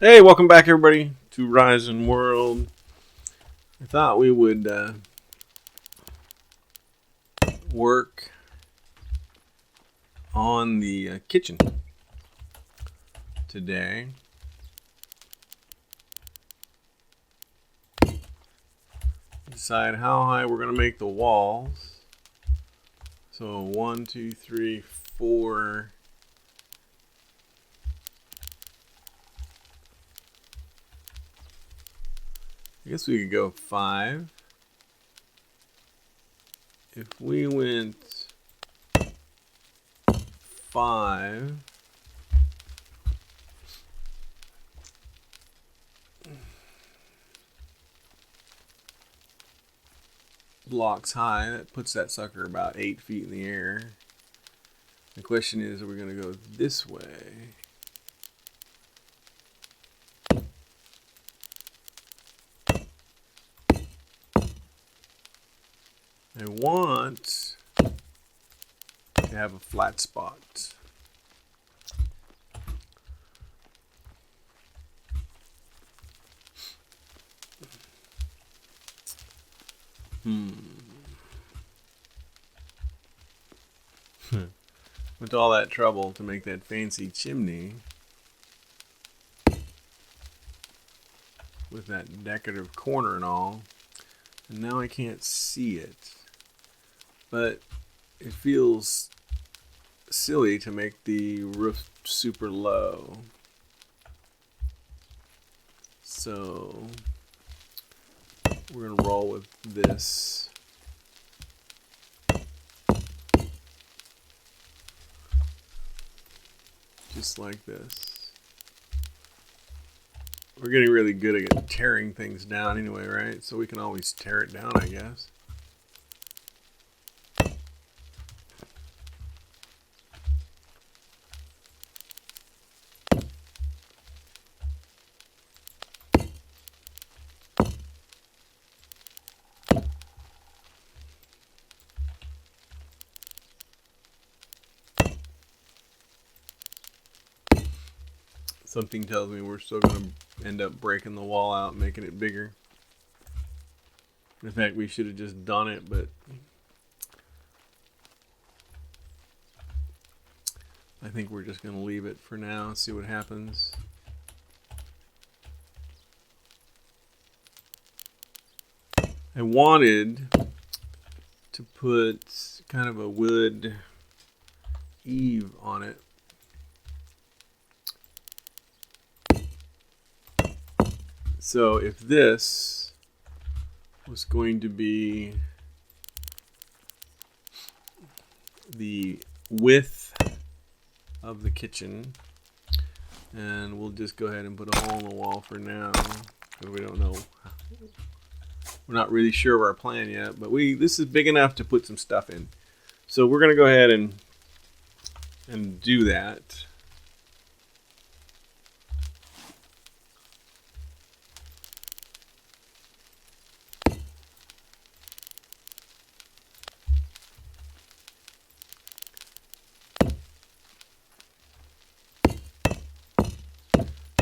Hey, welcome back, everybody, to Rising World. I thought we would work on the kitchen today. Decide how high we're going to make the walls. So, 1, 2, 3, 4. I guess we could go 5. If we went 5, blocks high, that puts that sucker about 8 feet in the air. The question is, are we going to go this way? I want to have a flat spot. Went to all that trouble to make that fancy chimney with that decorative corner and all, and now I can't see it. But it feels silly to make the roof super low. So we're going to roll with this. Just like this. We're getting really good at tearing things down anyway, right? So we can always tear it down, I guess. Something tells me we're still going to end up breaking the wall out, making it bigger. In fact, we should have just done it, but I think we're just going to leave it for now and see what happens. I wanted to put kind of a wood eave on it. So if this was going to be the width of the kitchen, and we'll just go ahead and put a hole in the wall for now because we don't know. We're not really sure of our plan yet, but this is big enough to put some stuff in. So we're going to go ahead and do that.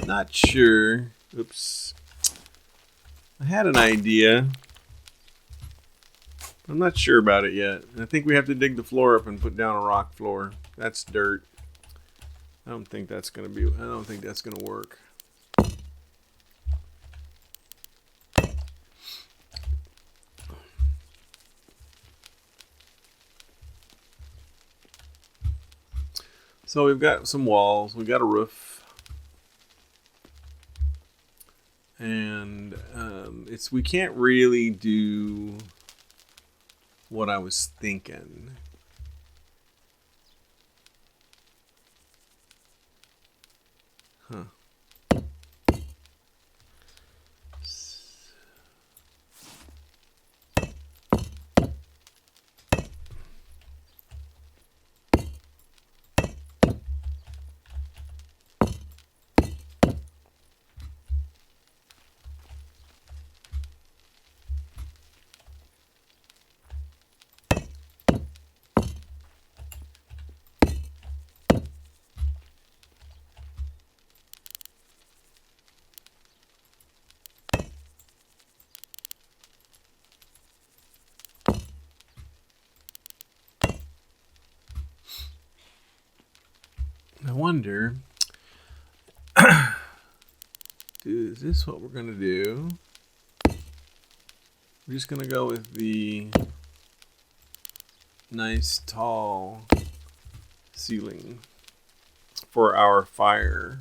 Not sure. Oops. I had an idea. I'm not sure about it yet. I think we have to dig the floor up and put down a rock floor. That's dirt. I don't think that's gonna work. So we've got some walls. We've got a roof. And we can't really do what I was thinking. Huh. I wonder, is this what we're going to do? We're just going to go with the nice tall ceiling for our fire.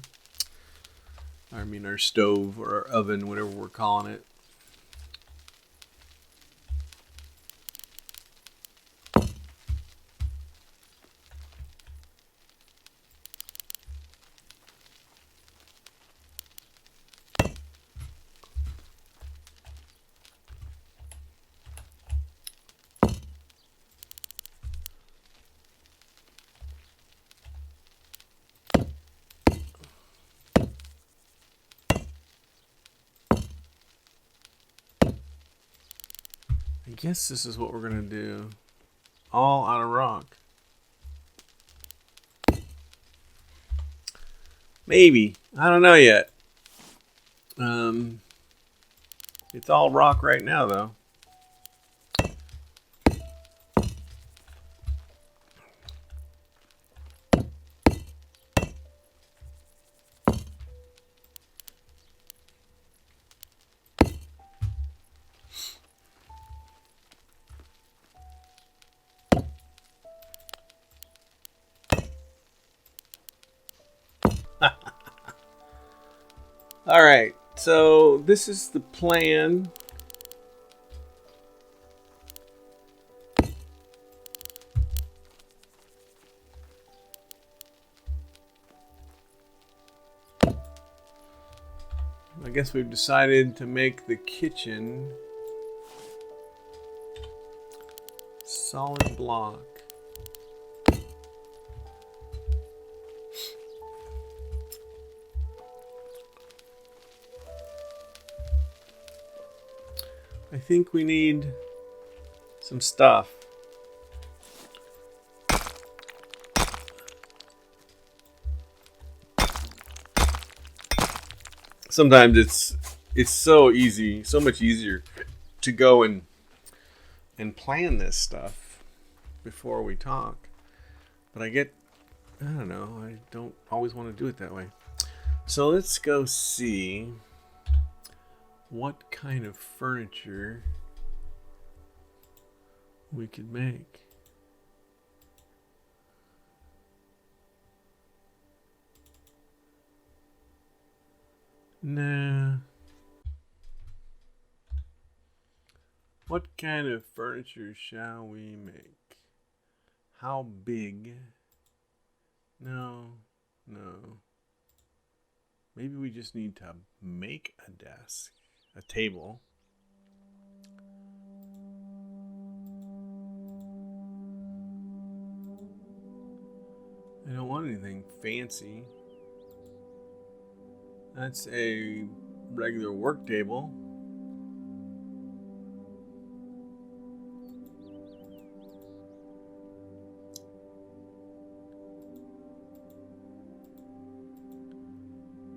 I mean our stove or our oven, whatever we're calling it. I guess this is what we're going to do. All out of rock. Maybe. I don't know yet. It's all rock right now, though. All right, so this is the plan. I guess we've decided to make the kitchen solid block. I think we need some stuff. Sometimes it's so easy, so much easier to go and plan this stuff before we talk. But I don't know, I don't always want to do it that way. So let's go see what kind of furniture we could make. Nah. What kind of furniture shall we make? How big? No. Maybe we just need to make a desk, a table. I don't want anything fancy. That's a regular work table.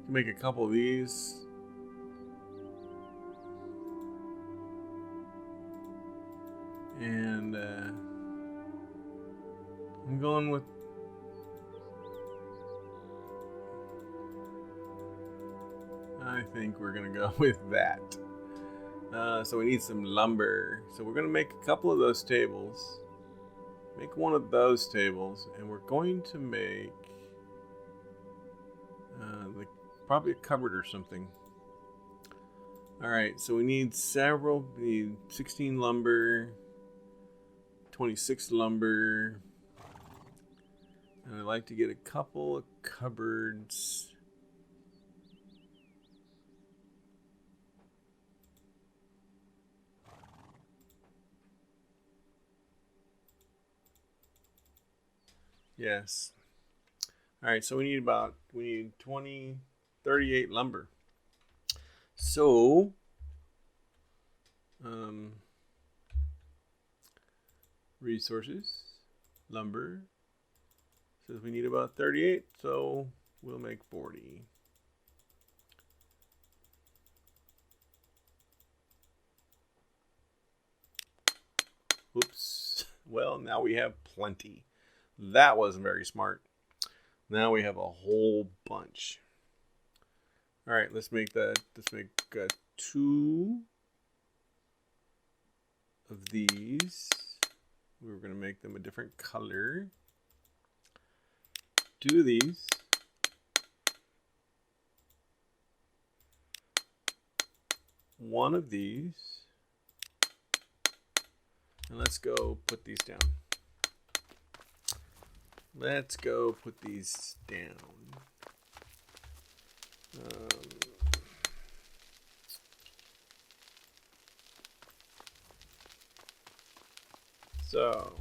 Can make a couple of these. And I'm going with I think we're gonna go with that. So we need some lumber. So we're gonna make a couple of those tables. Make one of those tables, and we're going to make probably a cupboard or something. All right, so we need 16 lumber, 26 lumber, and I'd like to get a couple of cupboards. Yes. All right, so we need 38 lumber. So, resources, lumber, says we need about 38, so we'll make 40. Oops. Well, now we have plenty. That wasn't very smart. Now we have a whole bunch. All right, let's make 2 of these. We're going to make them a different color. 2 of these. 1 of these. And let's go put these down. Let's go put these down. So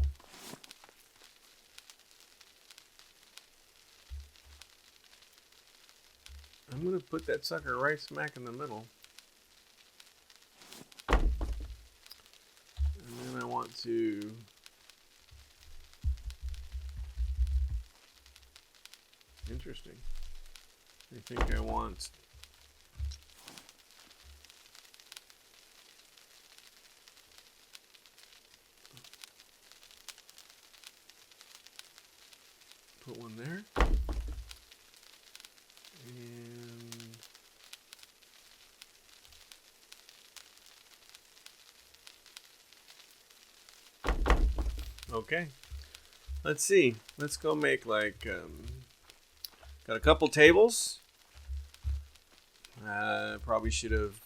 I'm going to put that sucker right smack in the middle. And then I want to interesting. I think I want put one there. And okay. Let's see. Let's go make like got a couple tables. Probably should have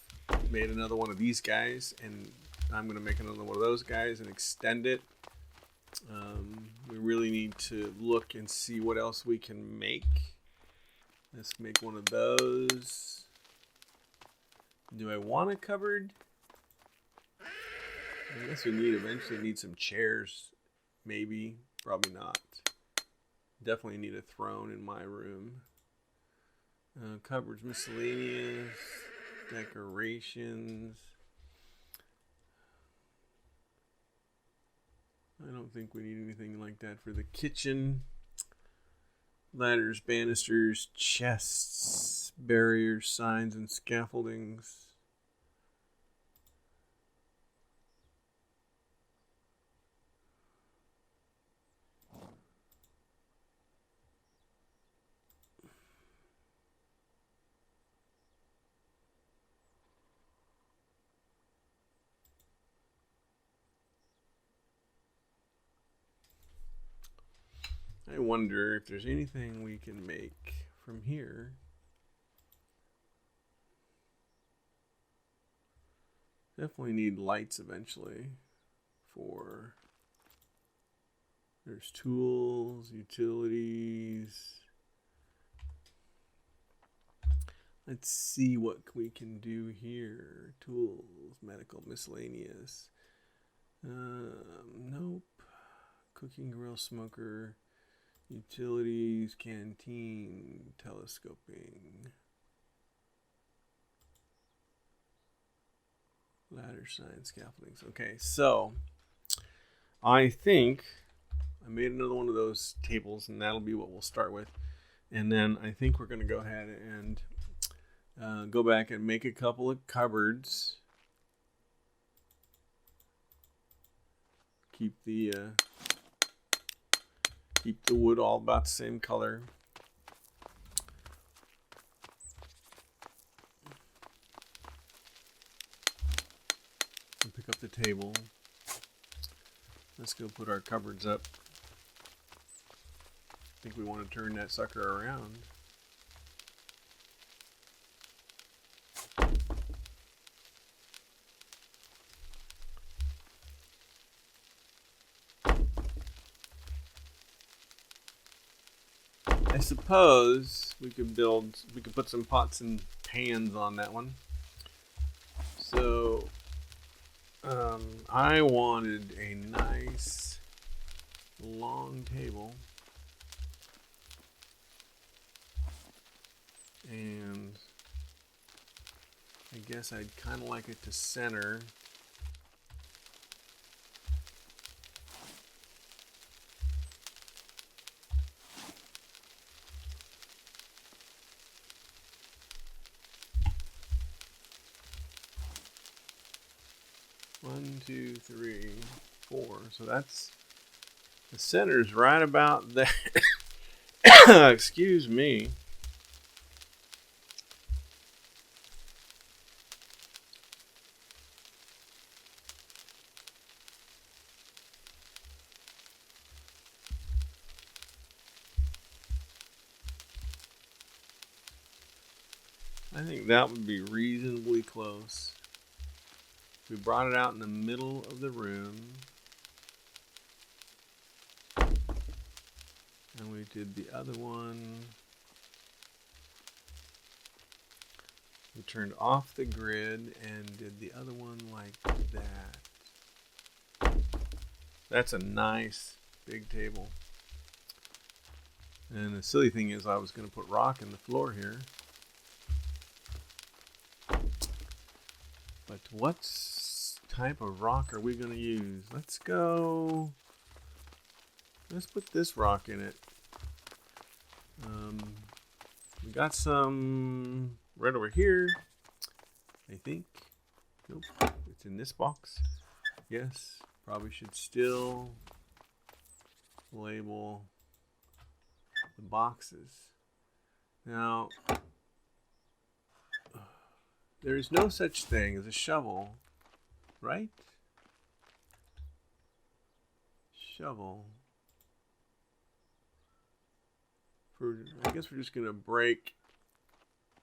made another one of these guys, and I'm going to make another one of those guys and extend it. We really need to look and see what else we can make. Let's make one of those. Do I want a cupboard? I guess we eventually need some chairs. Maybe. Probably not. Definitely need a throne in my room. Cupboards, miscellaneous, decorations. I don't think we need anything like that for the kitchen. Ladders, banisters, chests, barriers, signs, and scaffoldings. I wonder if there's anything we can make from here. Definitely need lights eventually. There's tools, utilities. Let's see what we can do here. Tools, medical, miscellaneous. Nope. Cooking grill, smoker. Utilities, canteen, telescoping, ladder signs, scaffoldings. Okay, so I think I made another one of those tables, and that'll be what we'll start with. And then I think we're going to go ahead and go back and make a couple of cupboards. Keep the wood all about the same color. And pick up the table. Let's go put our cupboards up. I think we want to turn that sucker around. I suppose we could put some pots and pans on that one. So I wanted a nice long table, and I guess I'd kind of like it to center. One, two, three, four. So that's the center's right about there. Excuse me. I think that would be reasonably close. We brought it out in the middle of the room. And we did the other one. We turned off the grid and did the other one like that. That's a nice big table. And the silly thing is I was going to put rock in the floor here. But what type of rock are we going to use? Let's put this rock in it. We got some right over here, I think. Nope, it's in this box. Yes, probably should still label the boxes. Now, there is no such thing as a shovel, right? Shovel. I guess we're just going to break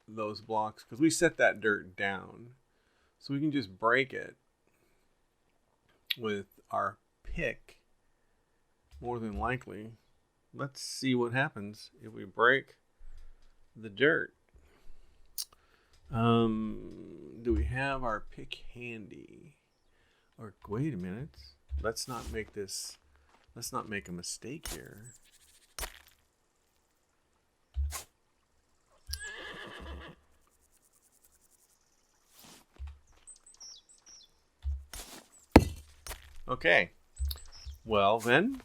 those blocks because we set that dirt down. So we can just break it with our pick, more than likely. Let's see what happens if we break the dirt. Do we have our pick handy? Or wait a minute. Let's not make a mistake here. Okay, well then,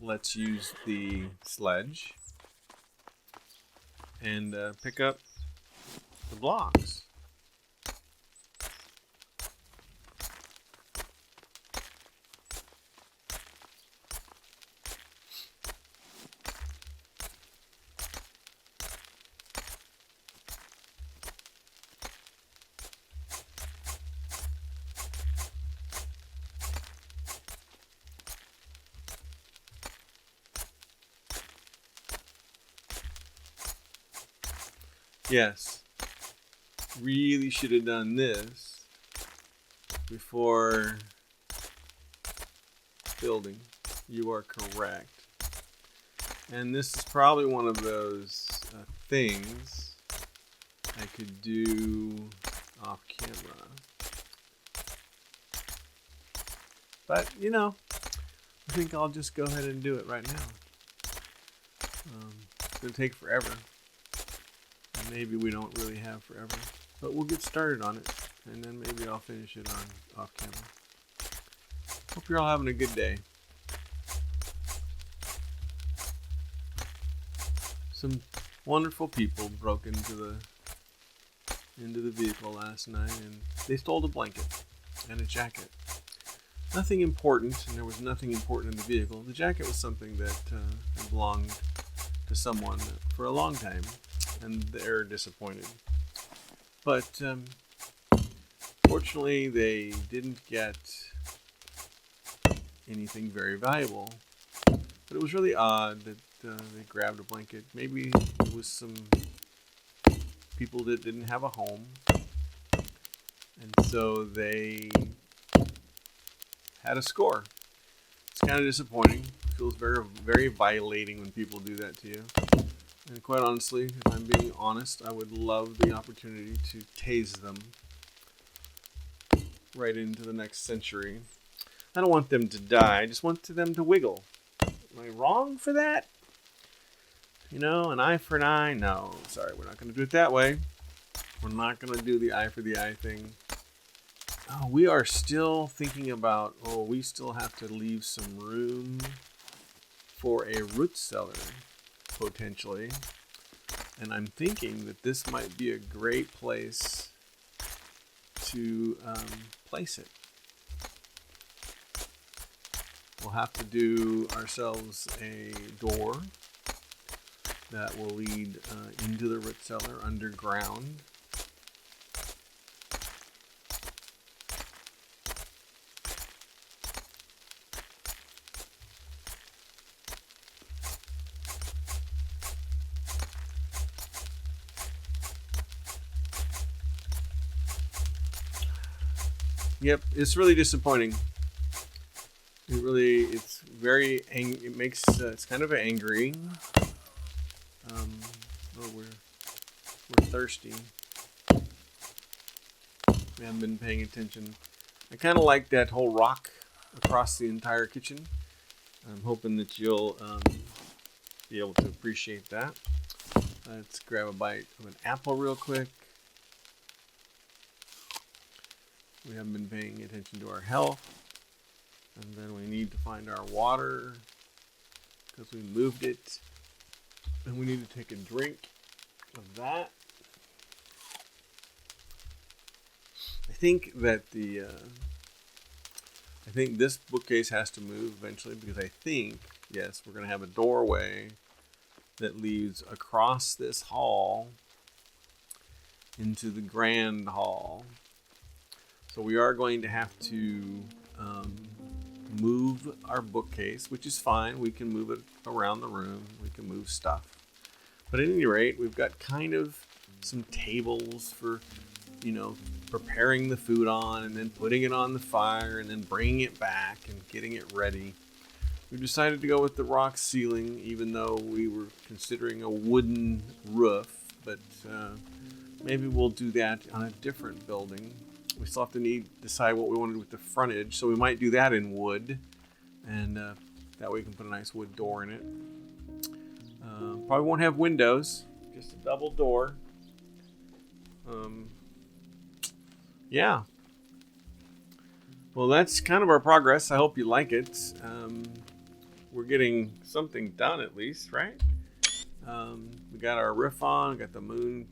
let's use the sledge and pick up the blocks. Yes, really should have done this before building. You are correct. And this is probably one of those things I could do off camera. But, you know, I think I'll just go ahead and do it right now. It's going to take forever. Maybe we don't really have forever, but we'll get started on it, and then maybe I'll finish it on off camera. Hope you're all having a good day. Some wonderful people broke into the vehicle last night, and they stole a blanket and a jacket. Nothing important, and there was nothing important in the vehicle. The jacket was something that belonged to someone for a long time, and they're disappointed. But fortunately, they didn't get anything very valuable. But it was really odd that they grabbed a blanket. Maybe it was some people that didn't have a home, and so they had a score. It's kind of disappointing. It feels very, very violating when people do that to you. And quite honestly, if I'm being honest, I would love the opportunity to tase them right into the next century. I don't want them to die. I just want them to wiggle. Am I wrong for that? You know, an eye for an eye? No, sorry, we're not going to do it that way. We're not going to do the eye for the eye thing. Oh, we are still thinking about, we still have to leave some room for a root cellar, potentially. And I'm thinking that this might be a great place to place it. We'll have to do ourselves a door that will lead into the root cellar underground. Yep, it's really disappointing. It's very, it's kind of angry. We're thirsty. We haven't been paying attention. I kind of like that whole rock across the entire kitchen. I'm hoping that you'll be able to appreciate that. Let's grab a bite of an apple real quick. We haven't been paying attention to our health. And then we need to find our water because we moved it. And we need to take a drink of that. I think that I think this bookcase has to move eventually because I think, yes, we're going to have a doorway that leads across this hall into the grand hall. So we are going to have to move our bookcase, which is fine. We can move it around the room. We can move stuff. But at any rate, we've got kind of some tables for, preparing the food on and then putting it on the fire and then bringing it back and getting it ready. We decided to go with the rock ceiling, even though we were considering a wooden roof. But maybe we'll do that on a different building. We still have to decide what we want to do with the frontage, so we might do that in wood, and that way we can put a nice wood door in it. Probably won't have windows, just a double door. Yeah. Well, that's kind of our progress. I hope you like it. We're getting something done at least, right? We got our roof on, we got the moon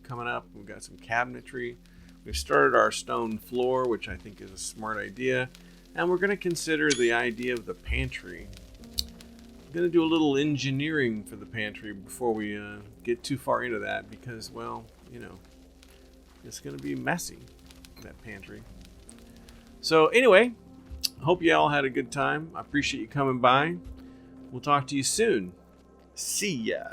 coming up, we've got some cabinetry. We've started our stone floor, which I think is a smart idea. And we're going to consider the idea of the pantry. I'm going to do a little engineering for the pantry before we get too far into that because, well, it's going to be messy, that pantry. So anyway, hope you all had a good time. I appreciate you coming by. We'll talk to you soon. See ya.